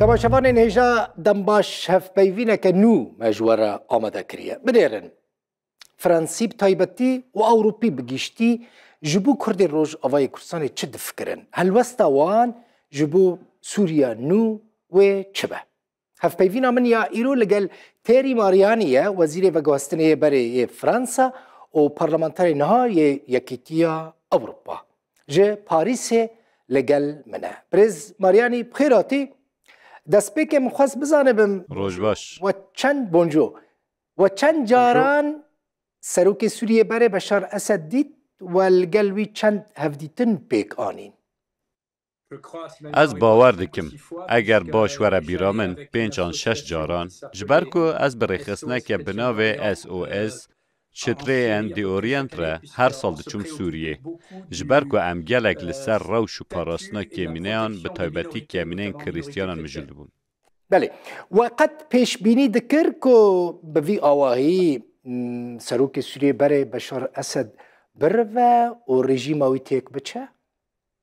تماشاوان هێژا دەمباش هەفپەیڤینەکە نو مەژوەرە ئامادەکریە بنێرن فرانسی تایبەتی و ئەوروپی بگیشتی ji bo Kurdên Rojavayê Kurdistanê çi difikirin? Helwesta wan ji bo Sûriya nû wê çi be? Hevpeyvîna min ya îro li gel Terry Marianî ye Wezîrê Veguhestinê berê yê Fransa û parlamenterê niha yê Yekîtiya Ewropa. Ji Parîsê li gel min e. Birêz Marianî bixêr hatî. Destpêkê min xwest bizanibim Roj baş. we çend bonjo we çend caran Serokê Sûriyê berê Beşar Esed dît و لەگەڵ وی چەند هەفدیتن پێک ئانین. Ez bawer dikim eger baş were bîra min 5-6 caran ji ber ku ez bi rêxistineke bi navê SOS çitreyên di Orient re her sal diçûm Sûriyê ji ber ku em gelek li ser rewş û parastina kemîneyan bi taybetî kemîneyên Krîstiyanan mijûl dibûn. Belê we qet pêşbînî dikir ku bi vî awahî Serokê Sûriyê berê Beşar Esed birive û rejîma wî têk biçe?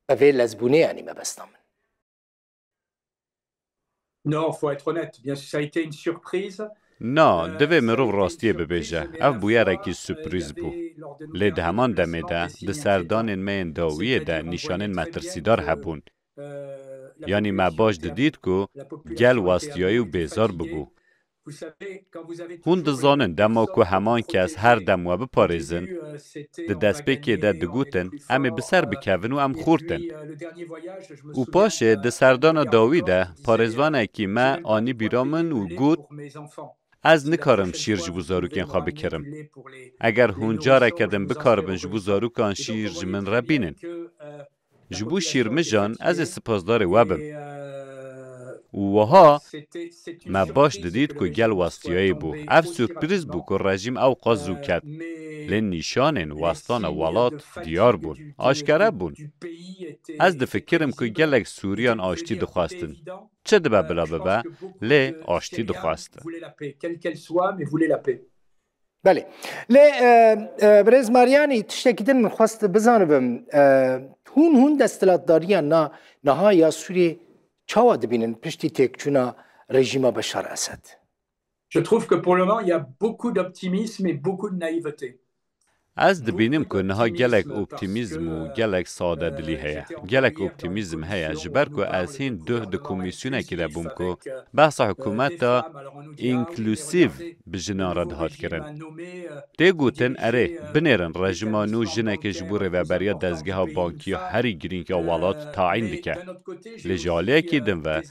Ev ê lezbûnê yanî mebesta min. Non, faut être honnête. Bien sûr, ça a été une surprise. Na, divê mirov rastiyê bibêje. Ev bûyerekî sürprîz bû. Lê di heman demê de di serdanên me yên dawiyê de nîşanên metirsîdar hebûn. Yanî me baş didît ku gel westiyayî û bêzar bibû. Hûn dizanin dema ku heman kes her dem we biparêzin, di destpêkê de digotin em ê bi ser bikevin û em xurtin. Û paşê di serdana dawî de parêzvanekî me anî bîra min û got ez nikarim şîr ji bo zarokên xwe bikirim. Eger hûn careke din bikaribin ji bo zarokan şîr ji min re bînin. Ji bo şîrmijan ez ê spasdarê we bim. û wiha me baş didît ku gel westiyayî bû. Ev sürprîz bû ku rejîm ew qas zû ket. Lê nîşanên westana welat diyar bûn, aşkere bûn. Ez difikirim ku gelek Sûriyan aştî dixwastin. Çi dibe bila bibe, lê aştî dixwastin. Belê. Lê Birêz Marianî tiştekî din min xwest bizanibim. Hûn desthilatdariya nihaya Sûriyê çawa dibînin piştî têkçûna rejîma Beşar Esed? Je trouve que pour le moment, il y a beaucoup d'optimisme et beaucoup de naïveté. Ez dibînim ku niha gelek optimîzm û gelek sadedilî heye. Gelek optimîzm heye ji ber ku ez hîn duh di komîsyonekî de bûm ku behsa hikûmeta înklûsîv bi jinan re dihat kirin. Tê gotin erê binêrin rejima nû jinekê ji bo rêveberiya dezgeha bankiya herî girîng ya welat tayîn dike. Lê ji aliyekî din ve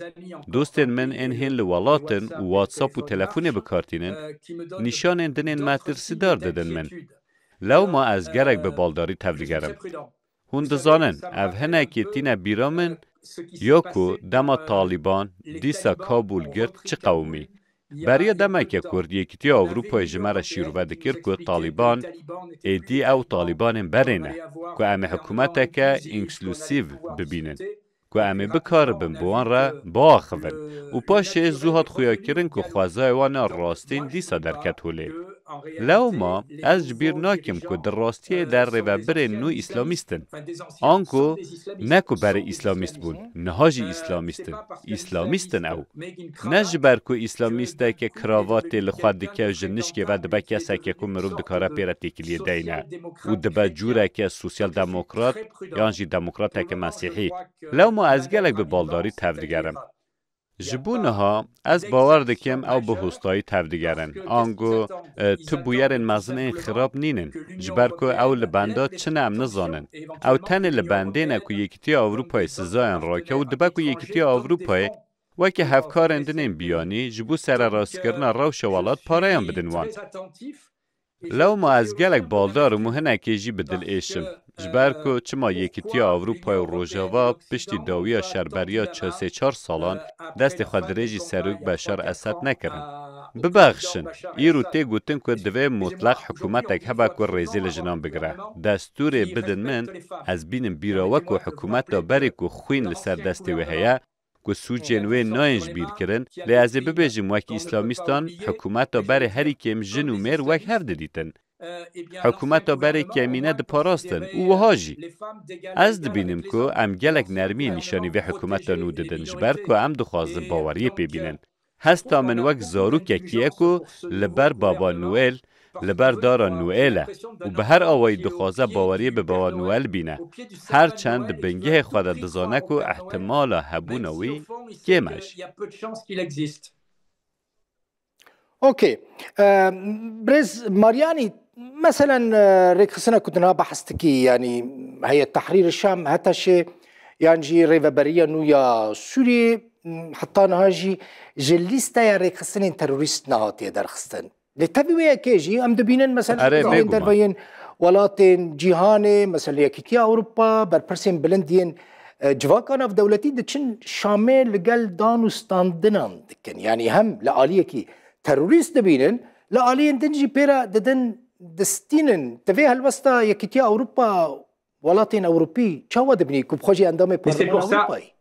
dostên min ên hên li welatin û WhatsApp û telefonê bikartînin nîşanên dinên me tirsidar didin min. Lewma ez gerek bi baldarî tevdigerim. Hûn dizanin ev hinekî tîne bîra min ya ku dema Talîban dîsa Kabûl girt çi qewmî. Beriya demeke Kurd Yekîtiya Ewropayê ji me re şîrove dikir ku Talîban êdî ew Talîbanên berê ne, ku em ê hikûmeteke înklûsîv bibînin. Ku em ê bikaribin bi wan re biaxivin. û paşê zû hat xuyakirin ku xwezaya wan a rastîn dîsa derket holê. Lewma ez ji bîr nakim ku di rastiyê de rêvebirên nû îslamîstin. Anku ne ku berê îslamîst bûn, niha jî îslamîstin. İslamîstin ew. Ne ji ber ku îslamîsteke kravatê li xwe dike ji nişkê ve dibe keseke ku mirov dikare pêre têkiliyê deyne û dibe cûreke sosyal demokrat yan jî demokrateke mesîhî. Lewma ez gelek bi baldarî tevdigerim. Ji bo niha ez bawer dikim ew bi hostayî tevdigerin. Ango tu bûyerên mezin ên xirab nînin. Ji ber ku ew li benda çi ne em nizanin. Ew tenê li bendê ne ku Yekîtiya Ewropayê sizayan rake û dibe ku Yekîtiya Ewropayê wekî hevkarên dinên biyanî ji bo sererastkirina rewşa welat parayan bidin wan. Lewma ez gelek baldar û hinekê jî bi dil êşim. Ji ber ku çima Yekîtiya Ewropayê û Rojava piştî dawiya şerberiya 4 salan destê xwe dirêjî Serok Beşar Esed nekirin. Bibexşin, îro tê gotin ku divê mutlaq hikûmetek hebe ku rêzê li jinan bigire. Destûrê bidin min, ez bînim bîra we ku hikûmeta berê ku xwîn li ser destê wê heye, ku sûcên wê nayên ji bîr kirin, lê ez ê bibêjim wekî îslamîstan hikûmeta berê herî kêm jin û mêr wek hev didîtin. حکومت بری کمینه ده پاراستن و وهاجی. از دبینم که ام گلک نرمی نشانی و حکومت نو ددن جبر که ام دخواز باوری پی بینن. هستا من وک زارو ککیه که لبر بابا نوئل لبر دارا نوئله و به هر آوای دخوازه باوری به بابا نوئل بینه. هر چند بنگه خود دزانه که احتمالا هبونوی کمش. اوکی. برز ماریانی مثلا ريكسنا كنا بحثتكي يعني هي تحرير الشام حتى شيء يعني ريفابريا نويا سوري حتى نهاجي جليستا يا ريكسنا تيروريست نهاتي درخستن لتبوي كيجي ام دبينن مثلا دربين ولاتن جيهاني مثلا يكيتيا اوروبا بربرسين بلندين جواكان في دولتي دچن شامل لقال دانو ستاندنان دكن يعني هم لآليكي تيروريست دبينن لآليين دنجي بيرا ددن دستینن تفیه هلوستا یکیتیا اروپا ولاتین اوروپی چاوا دبنی که بخوجی اندام پارلمان اروپایی.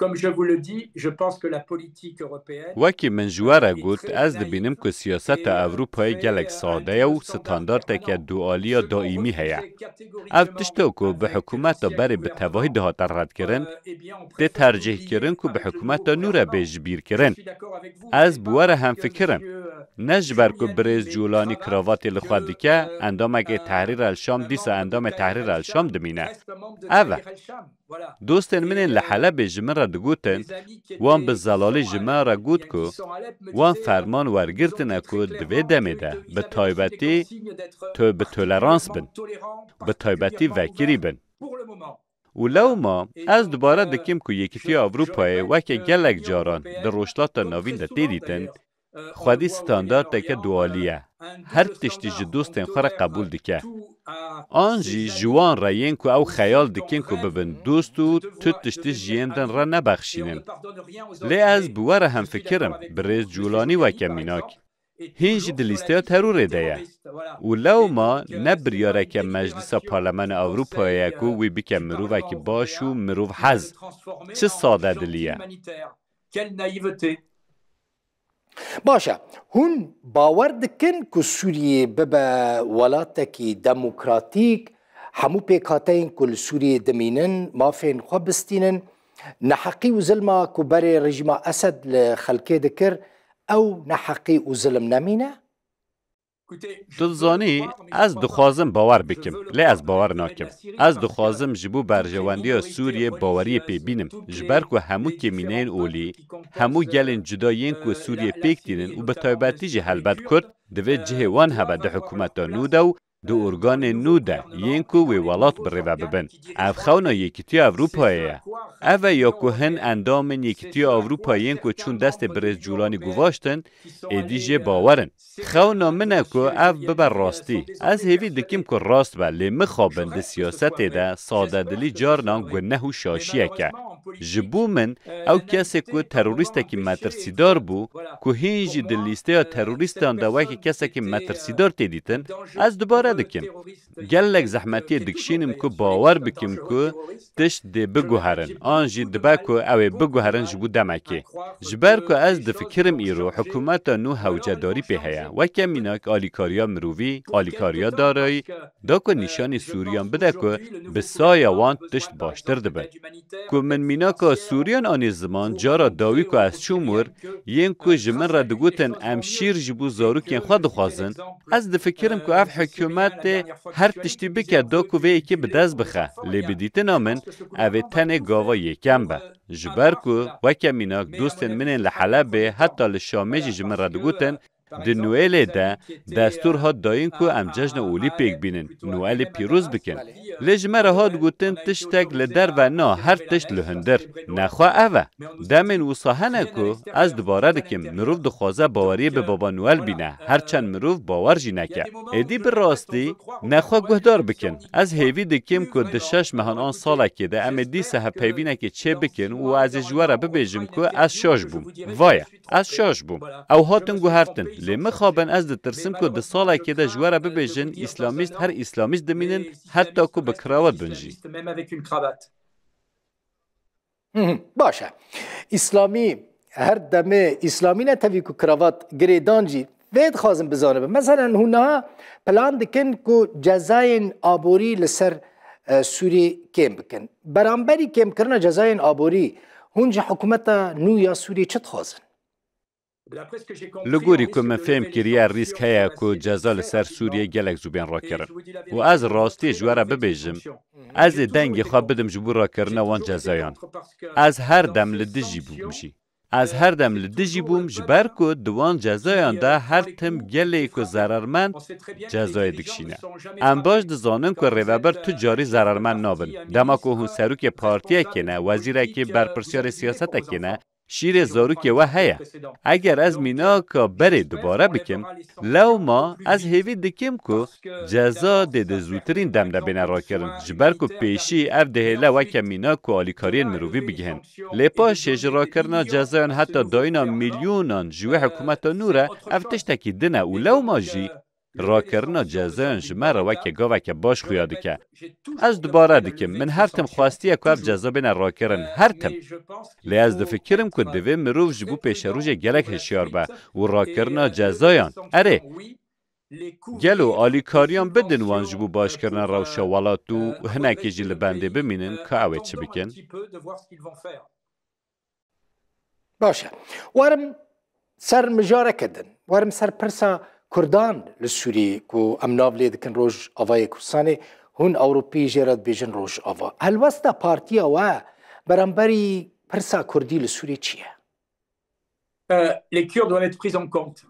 Comme je vous le dis, je pense que la politique européenne. وکی من جواره گوت از دبینم که سیاست اروپایی گلک ساده و ستاندارد که دوالیا دائمی هیا. او تشتو که به حکومت بری به تواهی دهات رد کرن، ده ترجیح کرن که به حکومت نور بجبیر کرن. از بواره هم فکرم. نجبر که بریز جولانی کراواتی لخوادی که اندام که تحریر الشام دیسا اندام تحریر الشام دمینه. اوه. دوستن من لحلب جمع را دگوتن وان به زلالی جمع را گوت که وان فرمان ورگرتن که دوی دمیده به تایبتی تو به تولرانس بن به تایبتی وکیری بن و لو ما از دوباره دکیم که یکیتی اروپای وکی گلک جاران در روشلات نوین ده دیدیتن خودی ستاندارد که دوالیه هر تشتی دوستن خور قبول دکه آنجی جوان رایین که او خیال دکین که ببین دوستو تو تشتی جیندن را نبخشینن لی از بواره هم فکرم بریز جولانی و کمیناک هینج دلیسته ترور دیه و لو ما نبریاره که مجلس پارلمان اروپایی که وی بکه مروفه که باشو مروف حز چه ساده دلیه باشه هون باور دکن که سوریه ببا ولاتکی دموکراتیک همو پیکاتین کل سوریه دمینن مافین خواه بستینن نحقی و ظلمه که بری رژیم اسد لخلکه دکر او نحقی و ظلم نمینه؟ دلزانی از دخوازم باور بکم لی از باور ناکم از دخوازم جبو برجواندی سوریه باوری پی بینم جبر که همو کمینین اولی همو گلن جدایین که سوریه پیک دینن و به تایبتی جه حلبت کرد دوی جه وان هبه ده حکومت نوده و دو ارگان نوده ین که وی ولات بریوه ببن او خونا یکیتی اروپایه او یا که هن اندامن یکیتی اروپایین که چون دست برز جولانی گواشتن ایدیجه باورن خونا منه که او ببر راستی از هیوی دکیم که راست با لی مخابن ده سیاست ده ساده دلی جارنا گنه و شاشیه که جبو من او کسی که تروریسته که مترسیدار بو که هینجی دلیسته تروریستان دوائی که کسی که مترسیدار تیدیتن از دوباره دکیم گلک زحمتی دکشینم که باور بکیم که تشت ده بگوهرن آنجی دبا که اوی بگوهرن جبو دمکی جبر که از دفکرم ایرو حکومت نو هوجداری په هیا و کمیناک آلیکاریا مروی آلیکاریا دارایی دا که نشانی سوریان بده که به سایه وان تشت باشتر دبن که من میناکا سوریان آنی زمان جارا داوی که از چومور ین که جمن را دگوتن امشیر جبو زاروکین خود خوازن از دفکرم که اف حکومت هر تشتی بکه دا که وی که بدست بخه لی بدیتن آمن اوی تن گاوا یکم به جبر که و کمیناک دوستن منن لحلبه حتی لشامه جمن را دگوتن ده نوئل ده دستور ها داین که ام جشن اولی پیک بینن نوئل پیروز بکن لجمره ها گوتن تشتک لدر و نا هر تشت لهندر نخواه اوه دمین وصاحنه که از دوباره دکم مروف دخوازه باوری به بابا نوئل بینه هرچند مروف باور جی نکه ایدی بر راستی نخواه گهدار بکن از هیوی دکم که ده 6 مهان آن ساله که ده ام دیسه ها پیوینه که چه بکن و از جواره ببیجم که از شاش بوم وایه از شاش بوم او هاتن گوهرتن لی مخابن از ده ترسم که ده ساله که ده جواره ببیجن اسلامیست هر اسلامیست دمینن حتی که به کراوات بنجی باشه اسلامی هر دمه اسلامی نتوی که کراوات گریدانجی وید خازم بزانه مثلا هنا پلان دکن که جزاین آبوری لسر سوری کم بکن برانبری کم کرنا جزاین آبوری هونجا حکومت نو یا سوری چت خازن لگوری که من فهم کریه ریسک هیا که جزا لسر سوریه گلک زوبین را کرن و از راستی جواره ببیجم از دنگ خواه بدم جبور را کرنه وان جزایان از هر دم لدجی بومشی از هر دم لدجی بوم جبر که دوان جزایان ده هر تم گلی که ضررمند جزای دکشینه ام باش دزانن که ریوبر تجاری ضررمند نابن دما که هون سروک پارتیه کنه وزیره که برپرسیار سیاسته کنه شیر زاروک و هیا اگر از مینا که بره دوباره بکم لو ما از هیوی دکم که جزا ده زودترین دم ده بین را کرن جبر که پیشی اف ده لو که مینا که آلیکارین مروی بگهن لیپا شش را کرنا جزایان حتی داینا میلیونان جوه حکومت نوره اف تشتکی دنه و لو ما جی را کرنا جزایان جمع را وکه گا وکه باش خویاده که از دوباره دکم من هر تم خواستی اکو اف جزا بین را کرن هر تم لی از دفکرم که دوی مروف جبو پیش روژ گلک هشیار با و را کرنا جزایان اره گلو آلیکاریان بدن وان جبو باش کرنا روشا ولاتو و هنکی جی لبنده بمینن که اوه چه بکن باشه وارم سر مجاره کدن وارم سر پرسا کردان لسوری که امناو لیدکن روژ آوای کردستانی هون اوروپی جرد بیجن روژ آوا هل وستا پارتی آوا برانبری پرسا کردی لسوری چیه؟ Les Kurdes doivent être pris en compte.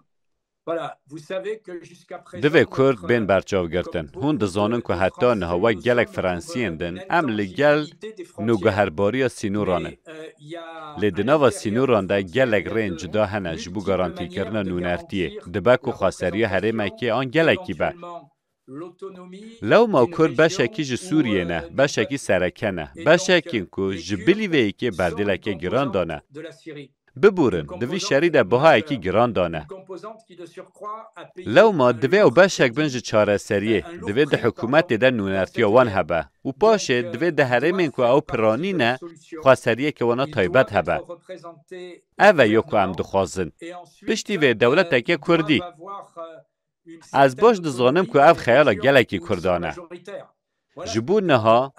دوی کرد بین برچاو گرتن هون دزانن که حتی نهوای گلک فرانسیین دن ام لگل نوگهرباری سینورانن لدناوا سینوران ده گلک رین جدا هنه جبو گارانتی کرنا نونرتیه دبک و خاسریه هرمه که آن گلکی با لو ما کرد بشکی ج سوریه نه بشکی سرکه نه بشکی که جبلی وی که بردلک گران دانه ببورن دوی شرید بها اکی گران دانه لو ما دوی او بشک بنج چاره سریه دوی ده حکومت ده نونرتی وان هبه و پاشه دوی ده هرمین که او پرانی نه خواستریه که وانا تایبت هبه اوه یو که هم دخوازن پشتی وی دولت اکی کردی از باش دزانم که او خیال گلکی کردانه جبون نها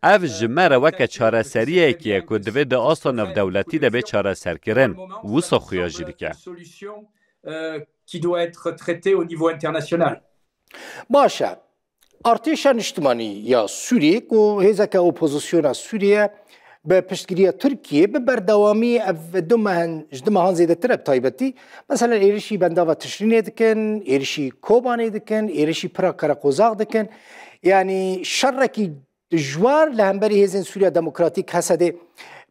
اف جمع را وکه چاره سریه که دوی ده آسا نف دولتی ده به چاره سر کرن وصا خویاجی دکه باشه ارتش اجتماعی یا سوریه که هزک اپوزیسیون سوریه به پشتگیری ترکیه به بردوامی دو مهان زیده تر تایبتی مثلا ایرشی بنداوا تشرینه دکن ایرشی کوبانه دکن ایرشی پرا کرقوزاق دکن یعنی شرکی جوار لهمبری هزین سوریا دموکراتیک حسده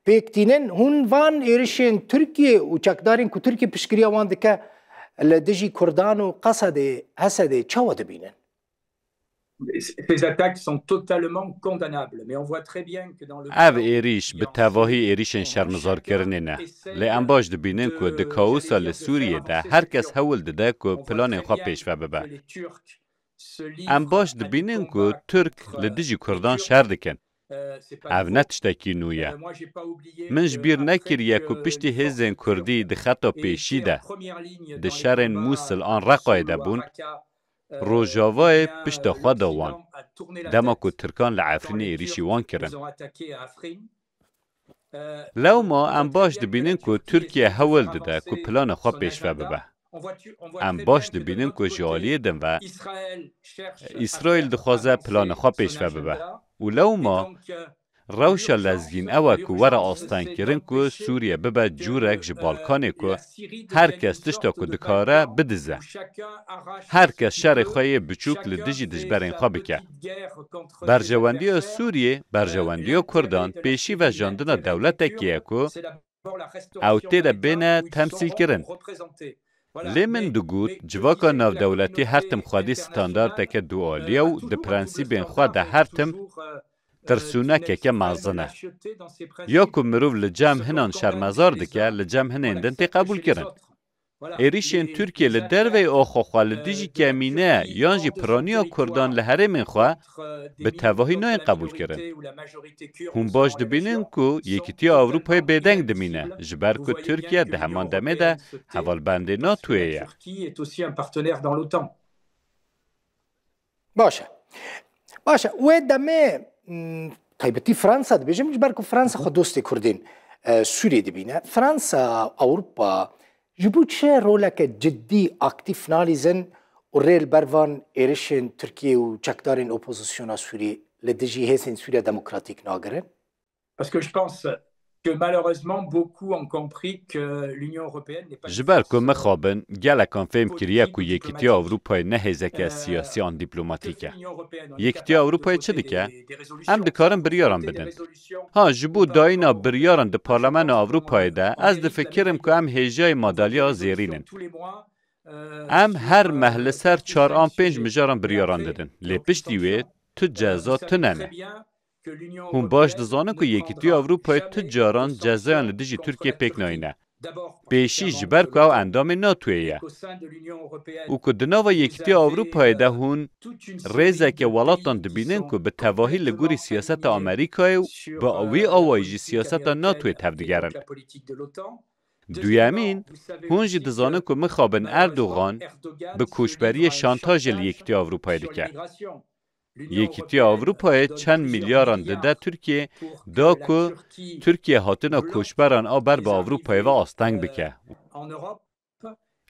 پیکتینن هون وان ایرشین ترکیه و چکدارین که ترکیه پشتگیری وان دکه لدجی کردان و قصده حسده چاوه دبینن Ces attaques sont totalement condamnables, mais on voit très bien que dans le او ایریش به تواهی ایریشن شرمزار کرنه نه لی ام باش دبینن که ده کاوسا لسوریه ده هر کس هول ده که پلان خواه پیشوه ببه ام باش دبینن که ترک لدجی کردان شر دکن او نتشتکی نویه من جبیر نکریه که پشتی هزین کردی ده خطا پیشی ده ده شرن موسل آن رقای ده بون روژاوای پشت خود وان دما که ترکان لعفرین ایریشی وان کرن لو ما ام باش دبینن که ترکیه هول ده که پلان خواه پیشوه ببه ام باش دبینن که جالیه دن و اسرائیل دخوازه پلان خواه پیشوه ببه و لو ما روشا لزگین اوه که ور آستان کرن که سوریه ببه جورک جبالکانه که هر کس تشتا که دکاره بدزه هر کس شر خواهی بچوک لدجی دجبرین خواه بکه برجواندی سوریه برجواندی کردان پیشی و جاندن دولت اکیه که او تیده بینه تمثیل کرن لیمن دگوت جواکا ناو دولتی هر تم خوادی ستاندارد که دوالیه و ده پرنسیبین خواه ده هر تم ترسونه که مازنه یا که مروف لجام هنان شرمزار دکه لجام هنان دنتی قبول کرن ایریشین ترکیه لدروی آخوخوا لدیجی کمینه یانجی پرانیا کردان لحره منخوا به تواهی ناین قبول کرن. هم باش دبینن که یکیتی آوروپای بیدنگ دمینه جبر که ترکیه ده همان دمه ده حوال بنده ناتویه. باشه و دمه تایبتی فرانسا دبیجم جبر که فرانسا خود دوستی کردین سوریه دبینه. فرانسا اوروپا جبو چه رولک جدی اکتیف نالیزن و ریل بروان ایرشن ترکیه و چکدارین اپوزیسیونا سوریه لدیجی هستین سوریه دموکراتیک ناگرن؟ Parce que je pense que malheureusement beaucoup ont compris que l'Union européenne n'est pas جبر که مخابن گلکان فهم کریه که یکیتی آوروپای نه هزک سیاسی آن دیپلوماتیکه. یکیتی آوروپای چه دیگه؟ هم دکارن بریاران بدن. ها جبو داینا بریاران ده پارلمان آوروپای ده از ده فکرم که هم هیجای مادالیا زیرینن. هم هر محل سر 4-5 مجاران بریاران دادن. لیپش دیوه تو جزا تننه. هم باش دزانه که یکیتی آوروپای تجاران جزایان لدیجی ترکیه پیک ناینه. پیشی جبر که او اندام ناتویه. او که دناو یکیتی آوروپای ده هون ریزه که ولاتان دبینن که به تواهی لگوری سیاست آمریکای با اوی آوایجی سیاست ناتوی تفدیگرن. دویامین هونجی دزانه که مخابن اردوغان به کوشبری شانتاج یکیتی آوروپای دکه. یکیتی آوروپای چند میلیاران داده ترکیه دا که ترکیه هاتنا کوشبران آبر به آوروپای و آستنگ بکه.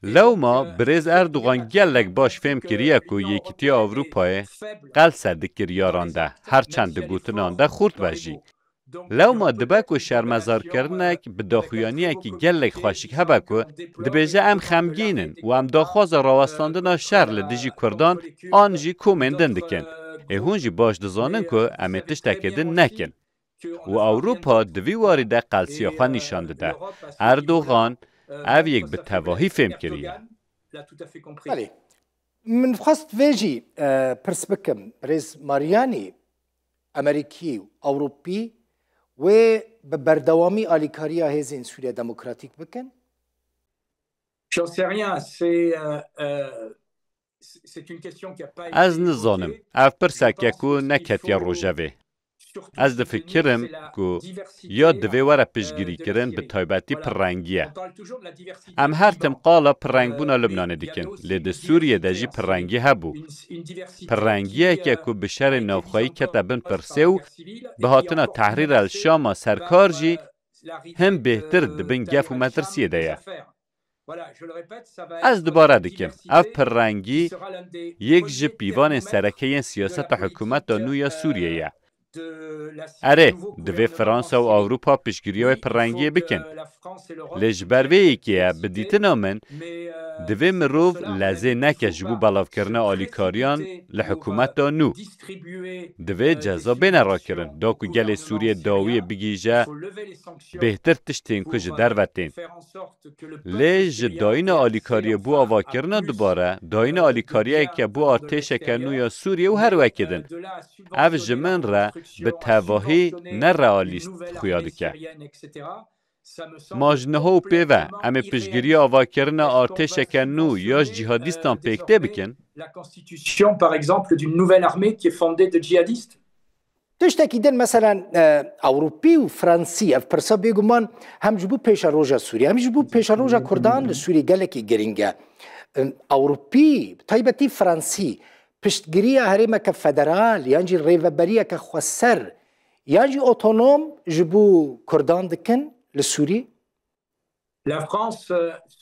لو ما بریز اردوغان گلک باش فهم کریه که یکیتی آوروپای قل سدکر یاران ده هر چند گوتنان ده خورد بجی. لو ما دبک و شرمزار کرنک به داخویانیه که گلک خوشک هبکو دبیجه ام خمگینن و ام داخواز راوستاندنا شر لدیجی کردان آنجی کومندن دکن. هونجی باش دزانن که امیتش تکیدن نکن. و اوروپا دوی واری ده قلسیا خواه نشانده ده. اردوغان او یک به تواهی فهم کریه. بله. من خواست ویجی پرس بکم ریز ماریانی امریکی و اوروپی و به بردوامی آلیکاریا هزین سوریه دموکراتیک بکن؟ از نزانم اف پرسکه که نکتیا روژوه. از دفکرم که یا دوی وره پیشگیری کرن به تایبتی پررنگیه. ام هر تم قالا پررنگبونا لبنان دیکن. لده سوریه دجی پررنگی هبو. پررنگیه که به شر نوخواهی کتبن پرسیو به هاتنا تحریر الشام سرکار جی هم بهتر دبن گف و مترسیه ده. از دوباره دیکم اف پررنگی یک جه پیوان سرکه سیاست حکومت نویا سوریه. اره دوی فرانسا و اوروپا پیشگیریای پررنگی بکن. لجبروی که بدیتن آمن دوی مروف لزه نکه جبو بلاف کرنه آلیکاریان لحکومت دا نو. دوی جزا بین را کرن داکو گل سوریه داوی بگیجه بهتر تشتین کج در وطین. لج داین آلیکاری بو آوا کرنه دوباره داین آلیکاریه که بو آرتش کنو یا سوریه و هر وکیدن. او جمن را به تواهی نرئالیست خویاده که. ماجنه و پیوه امی پیشگیری آوا کرنه آرتش کنو یا جهادیستان پیکته بکن؟ La constitution, par exemple, d'une nouvelle armée qui est fondée de djihadistes. تشتكيدن مثلا اوروبي وفرنسي اف برسا بيغمان هم جبو بيشا روجا سوريا هم جبو بيشا روجا كردان لسوري قالكي جرينجا اوروبي طيبتي فرنسي پشتگیری هرما كفدرال يانجي ريفبريا كخسر يانجي اوتونوم جبو كردان دكن لسوري. La France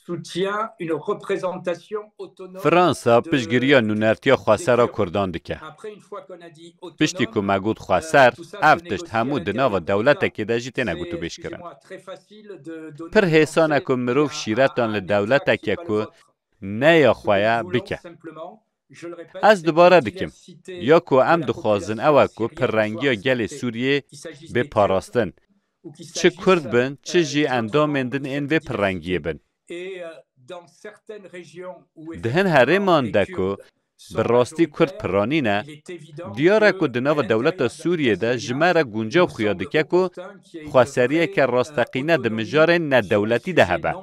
soutient une représentation autonome. فرانسا پیشگیری نونرتیا خواستر کردان دکه. پشتی که مگود خواستر افتشت همو دناو دولت که دجی تنگو تو بیش کرن. پر حسانه که مروف شیرتان لدولت که نه یا خوایا بکه. از دوباره دکم یا که ام دخوازن اوه که پررنگی گل سوریه به پاراستن چه کرد بن چه جی اندامندن این و پررنگیه بن. دهن هرمان ده که به راستی کرد پرانینه دیاره که دناو دولت سوریه ده جمعه گونجا خویاده که که خواستریه که راستقینه ده مجار نه دولتی ده هبه.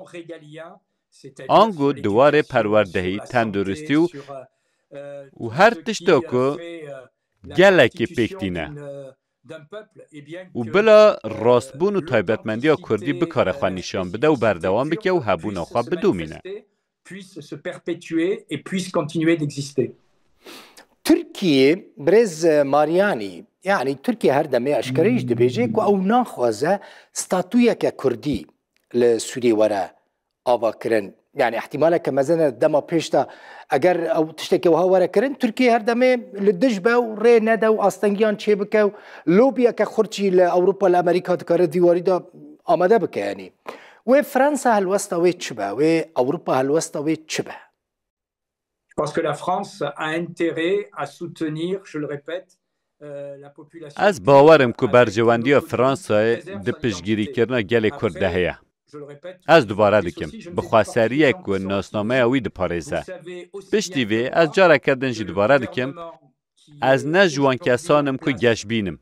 آنگو دوار پروردهی تندرستی و هر تشتا که گلکی پکتینه و بلا راستبون و تایبتمندی ها کردی بکار خواه نشان بده و بردوام بکه و هبون خواه بدومینه. ترکیه برز ماریانی یعنی ترکیه هر دمه اشکریش دبیجه که او ناخوازه ستاتویا که کردی لسوری وره آوا کرن يعني احتمالا كمزنا دما بيشتا اگر او تشتكي وها ورا كرن تركيا هردمه لدجبه وري ندا واستنجيان تشي بكا لوبيا كخرجي لاوروبا لامريكا تكره ديواري دا آماده بك يعني وفرنسا هالوسطى ويتشبه واوروبا هالوسطى ويتشبه. Parce que la France a intérêt à soutenir, je le répète, la population. از باورم که برجواندی فرانسا ده پشگیری کرنا گل کرده هیا. از دوباره دکم بخواستریه که ناسنامه اوی ده پاریزه. پشتی وی از جاره کردن جی دوباره دکم از نجوان کسانم که گش بینم.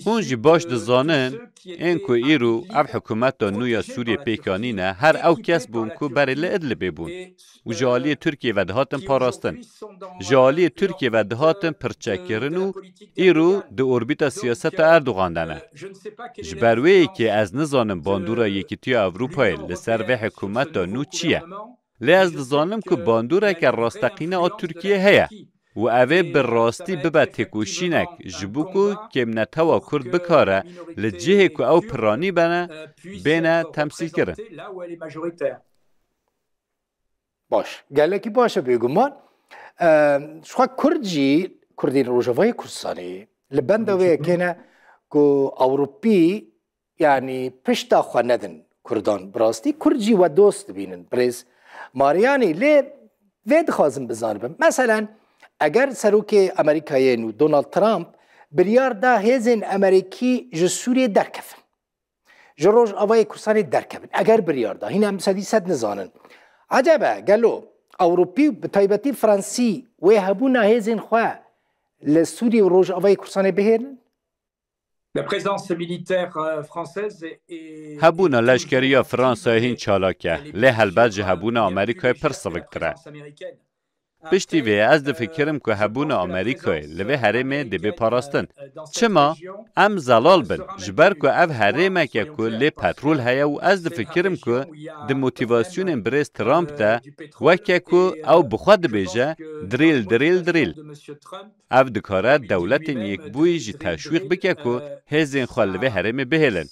هون جی باش دزانن این که ایرو اب حکومت دا نویا سوریه پیکانینه هر او کس بون که بری لعدل ببون و جالی ترکیه و دهاتن پاراستن. جالی ترکیه و دهاتن پرچکرن و ایرو ده اوربیتا سیاست اردوغان دانه. جبروی که از نزانم باندورا یکیتی اوروپای لسر و حکومت دا نو چیه؟ لی از دزانم که باندورا که راستقینه آ ترکیه هیا. و اوه براستی ببا تکوشینک جبوکو که منتوا کرد بکاره لجهه که او پرانی بینه تمثیل کرن. باش گلکی باشه بگمان شخوا کردی روژاوای کردستانی لبندوه کنه که اوروپی یعنی پشتا خواه ندن کردان براستی کردی و دوست بینن برز ماریانی لی وید خوازم بزانبم مثلا اگر سروک امریکایی و دونالد ترامپ بریار دا هزین امریکی جسوری درکفن جروج آوای کردستانی درکفن اگر بریار دا هین هم صد نزانن عجبه گلو اوروپی بطایبتی فرانسی و هبونا هزین خواه لسوری و روج آوای کردستانی بهرن؟ هبونا لشکریا فرانسا هین چالاکه لی هلبت هبونا امریکای پرسلکتره. پشتی وی از ده فکرم که هبون آمریکای لوی حرمه ده بپاراستن. چما؟ ام زلال بن. جبر که او حرمه که لی پترول هیا و از ده فکرم که ده موتیواسیون امبریز ترامپ ده وکه که او بخواد بیجه دریل. او دکاره دولت نیک بوی جی تشویق بکه که هزین خواه لوی حرمه بهلن.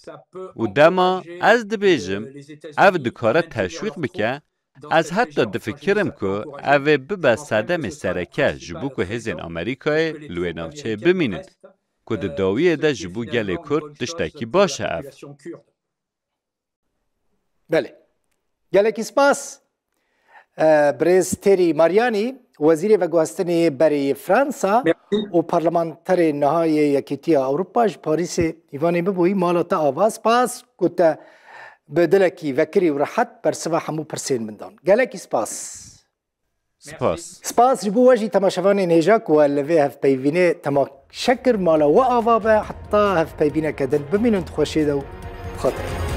و دما از ده بیجم او دکاره تشویق بکه از حتی دفکرم که اوه ببا صدم سرکه جبو که هزین امریکای لوی نوچه بمینن که ده داویه ده جبو گل کرد دشتاکی باشه اف. بله گلکی سپاس برز تری ماریانی وزیر و گوهستنی بری فرانسا و پارلمانتر نهای یکیتی اروپا پاریس ایوانی ببوی مالاتا آواز پاس که بدلکی وکری و راحت بر سوا همو پرسین مندان گلکی سپاس جبو وجی تماشوانی نیجاک و لوی هف پیوینه تما شکر مالا و آوابه حتی هف پیوینه کدن بمینند خوشیده و خاطر